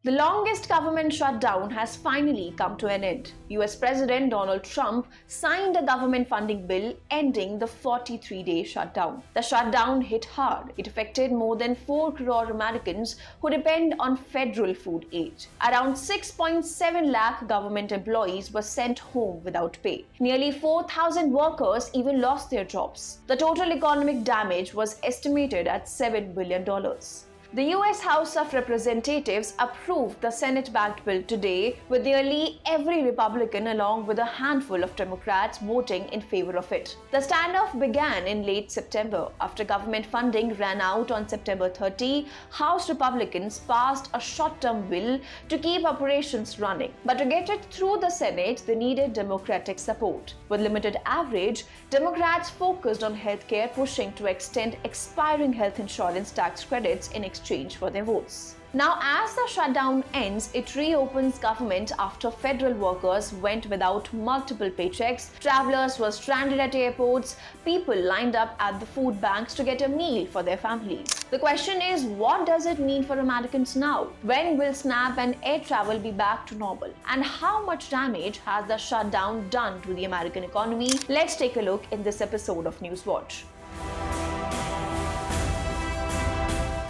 The longest government shutdown has finally come to an end. US President Donald Trump signed a government funding bill ending the 43-day shutdown. The shutdown hit hard. It affected more than 4 crore Americans who depend on federal food aid. Around 6.7 lakh government employees were sent home without pay. Nearly 4,000 workers even lost their jobs. The total economic damage was estimated at $7 billion. The US House of Representatives approved the Senate-backed bill today, with nearly every Republican along with a handful of Democrats voting in favor of it. The standoff began in late September. After government funding ran out on September 30, House Republicans passed a short-term bill to keep operations running. But to get it through the Senate, they needed Democratic support. With limited average, Democrats focused on healthcare, pushing to extend expiring health insurance tax credits in exchange for their votes. Now, as the shutdown ends, it reopens government after federal workers went without multiple paychecks, travelers were stranded at airports, people lined up at the food banks to get a meal for their families. The question is, what does it mean for Americans now? When will SNAP and air travel be back to normal? And how much damage has the shutdown done to the American economy? Let's take a look in this episode of Newswatch.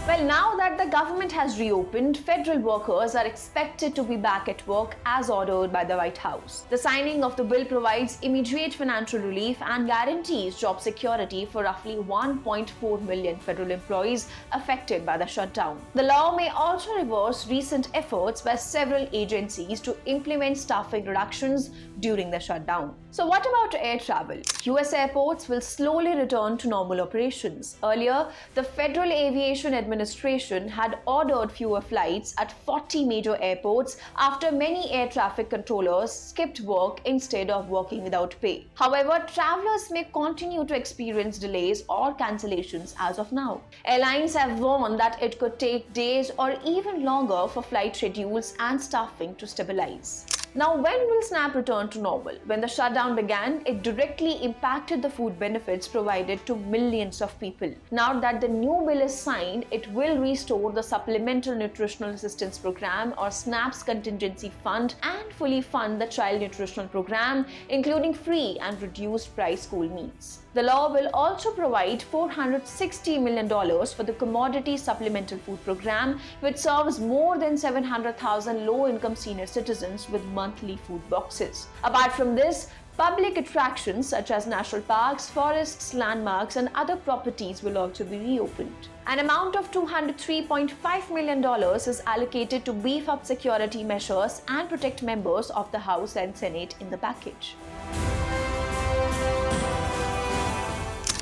Well, now that the government has reopened, federal workers are expected to be back at work as ordered by the White House. The signing of the bill provides immediate financial relief and guarantees job security for roughly 1.4 million federal employees affected by the shutdown. The law may also reverse recent efforts by several agencies to implement staffing reductions during the shutdown. So what about air travel? US airports will slowly return to normal operations. Earlier, the Federal Aviation Administration had ordered fewer flights at 40 major airports after many air traffic controllers skipped work instead of working without pay. However, travelers may continue to experience delays or cancellations as of now. Airlines have warned that it could take days or even longer for flight schedules and staffing to stabilize. Now, when will SNAP return to normal? When the shutdown began, it directly impacted the food benefits provided to millions of people. Now that the new bill is signed, it will restore the Supplemental Nutritional Assistance Program or SNAP's contingency fund and fully fund the Child Nutritional Program, including free and reduced price school meals. The law will also provide $460 million for the Commodity Supplemental Food Program, which serves more than 700,000 low-income senior citizens with monthly food boxes. Apart from this, public attractions such as national parks, forests, landmarks, and other properties will also be reopened. An amount of $203.5 million is allocated to beef up security measures and protect members of the House and Senate in the package.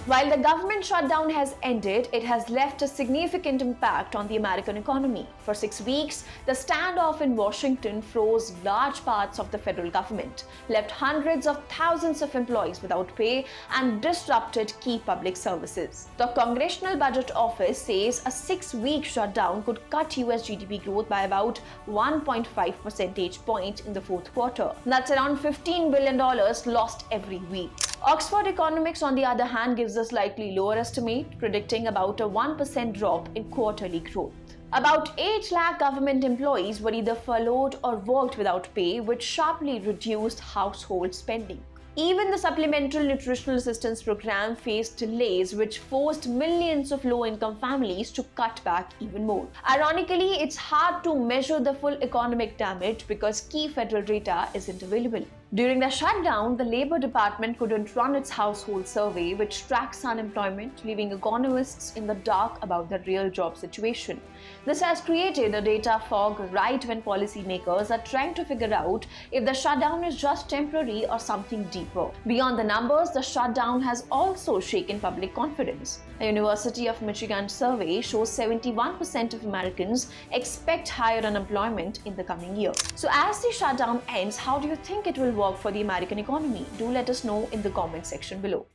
While the government shutdown has ended, it has left a significant impact on the American economy. For 6 weeks, the standoff in Washington froze large parts of the federal government, left hundreds of thousands of employees without pay, and disrupted key public services. The Congressional Budget Office says a 6-week shutdown could cut US GDP growth by about 1.5 percentage points in the fourth quarter. That's around $15 billion lost every week. Oxford Economics, on the other hand, gives a slightly lower estimate, predicting about a 1% drop in quarterly growth. About 8 lakh government employees were either furloughed or worked without pay, which sharply reduced household spending. Even the Supplemental Nutritional Assistance Program faced delays, which forced millions of low-income families to cut back even more. Ironically, it's hard to measure the full economic damage because key federal data isn't available. During the shutdown, the Labor Department couldn't run its household survey, which tracks unemployment, leaving economists in the dark about the real job situation. This has created a data fog right when policymakers are trying to figure out if the shutdown is just temporary or something deeper. Beyond the numbers, the shutdown has also shaken public confidence. A University of Michigan survey shows 71% of Americans expect higher unemployment in the coming year. So as the shutdown ends, how do you think it will work for the American economy? Do let us know in the comment section below.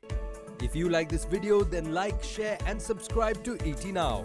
If you like this video, then like, share and subscribe to ET Now.